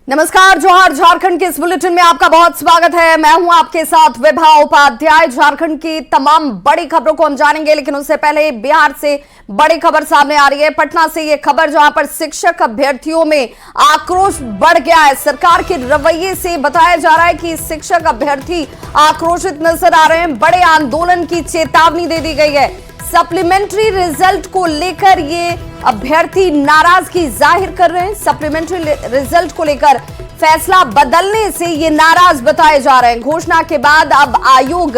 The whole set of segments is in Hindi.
नमस्कार, जोहार। झारखंड के इस बुलेटिन में आपका बहुत स्वागत है। मैं हूं आपके साथ विभा उपाध्याय। झारखंड की तमाम बड़ी खबरों को हम जानेंगे, लेकिन उससे पहले बिहार से बड़ी खबर सामने आ रही है। पटना से ये खबर, जहां पर शिक्षक अभ्यर्थियों में आक्रोश बढ़ गया है। सरकार के रवैये से बताया जा रहा है कि शिक्षक अभ्यर्थी आक्रोशित नजर आ रहे हैं। बड़े आंदोलन की चेतावनी दे दी गई है। सप्लीमेंट्री रिजल्ट को लेकर ये अभ्यर्थी नाराजगी जाहिर कर रहे हैं। सप्लीमेंट्री रिजल्ट को लेकर फैसला बदलने से ये नाराज बताए जा रहे हैं। घोषणा के बाद अब आयोग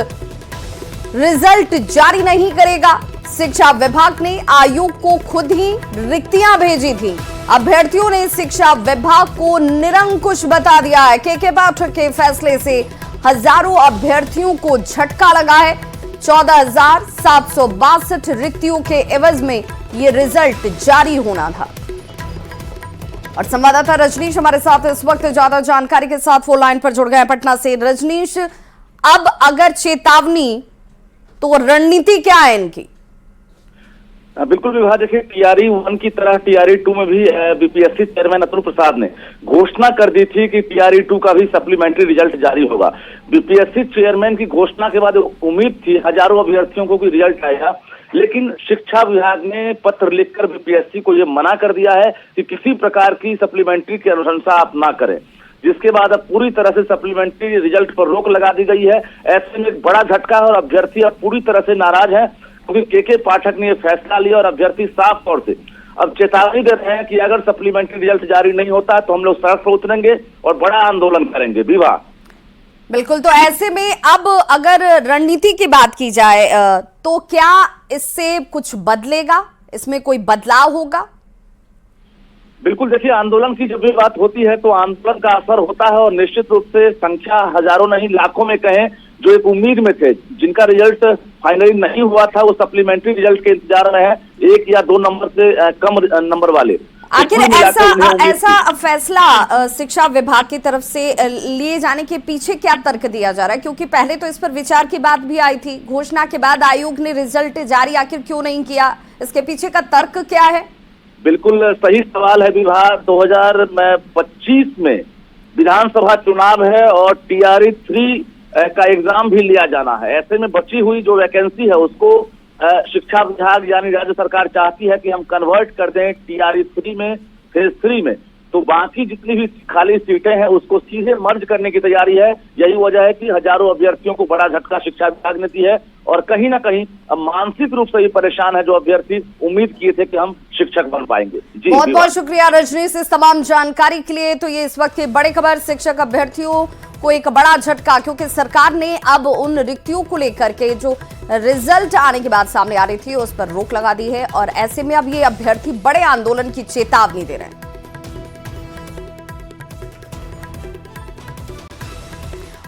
रिजल्ट जारी नहीं करेगा। शिक्षा विभाग ने आयोग को खुद ही रिक्तियां भेजी थी। अभ्यर्थियों ने शिक्षा विभाग को निरंकुश बता दिया है। के पाठक के फैसले से हजारों अभ्यर्थियों को झटका लगा है। 14,762 रिक्तियों के एवज में ये रिजल्ट जारी होना था। और संवाददाता रजनीश हमारे साथ इस वक्त ज्यादा जानकारी के साथ फोन लाइन पर जुड़ गए हैं पटना से। रजनीश, अब अगर चेतावनी, तो रणनीति क्या है इनकी? बिल्कुल विभा, देखिए टीआरई 1 की तरह टीआरई 2 में भी बीपीएससी चेयरमैन अतुल प्रसाद ने घोषणा कर दी थी कि टीआरई 2 का भी सप्लीमेंट्री रिजल्ट जारी होगा। बीपीएससी चेयरमैन की घोषणा के बाद उम्मीद थी हजारों अभ्यर्थियों को कि रिजल्ट आएगा, लेकिन शिक्षा विभाग ने पत्र लिखकर बीपीएससी को यह मना कर दिया है कि किसी प्रकार की सप्लीमेंट्री की अनुशंसा आप ना करें, जिसके बाद अब पूरी तरह से सप्लीमेंट्री रिजल्ट पर रोक लगा दी गई है। ऐसे में एक बड़ा झटका है और अभ्यर्थी अब पूरी तरह से नाराज है, क्योंकि के पाठक ने यह फैसला लिया और अभ्यर्थी साफ तौर से अब चेतावनी दे रहे हैं कि अगर सप्लीमेंट्री रिजल्ट जारी नहीं होता तो हम लोग सड़क पर उतरेंगे और बड़ा आंदोलन करेंगे। विभा, बिल्कुल। तो ऐसे में अब अगर रणनीति की बात की जाए तो क्या इससे कुछ बदलेगा? इसमें कोई बदलाव होगा? बिल्कुल, देखिए आंदोलन की जब भी बात होती है तो आंदोलन का असर होता है और निश्चित रूप से संख्या हजारों नहीं लाखों में कहें जो एक उम्मीद में थे, जिनका रिजल्ट फाइनली नहीं हुआ था, वो सप्लीमेंट्री रिजल्ट के इंतजार में है, 1 या 2 नंबर से कम नंबर वाले। आखिर ऐसा फैसला शिक्षा विभाग की तरफ से लिए जाने के पीछे क्या तर्क दिया जा रहा है? क्योंकि पहले तो इस पर विचार की बात भी आई थी। घोषणा के बाद आयोग ने रिजल्ट जारी आखिर क्यों नहीं किया? इसके पीछे का तर्क क्या है? बिल्कुल सही सवाल है विभा। 2025 में विधानसभा चुनाव है और टीआरई 3 का एग्जाम भी लिया जाना है। ऐसे में बची हुई जो वैकेंसी है उसको शिक्षा विभाग यानी राज्य सरकार चाहती है कि हम कन्वर्ट कर दें टीआरई 3 में, फेज 3 में। तो बाकी जितनी भी खाली सीटें हैं उसको सीधे मर्ज करने की तैयारी है। यही वजह है कि हजारों अभ्यर्थियों को बड़ा झटका शिक्षा विभाग ने दी है और कहीं ना कहीं मानसिक रूप से ही परेशान है जो अभ्यर्थी उम्मीद किए थे कि हम शिक्षक बन पाएंगे। जी, बहुत बहुत शुक्रिया रजनीश इस तमाम जानकारी के लिए। तो ये इस वक्त की बड़ी खबर, शिक्षक अभ्यर्थियों को एक बड़ा झटका, क्योंकि सरकार ने अब उन रिक्तियों को लेकर के जो रिजल्ट आने के बाद सामने आ रही थी उस पर रोक लगा दी है और ऐसे में अब ये अभ्यर्थी बड़े आंदोलन की चेतावनी दे रहे हैं।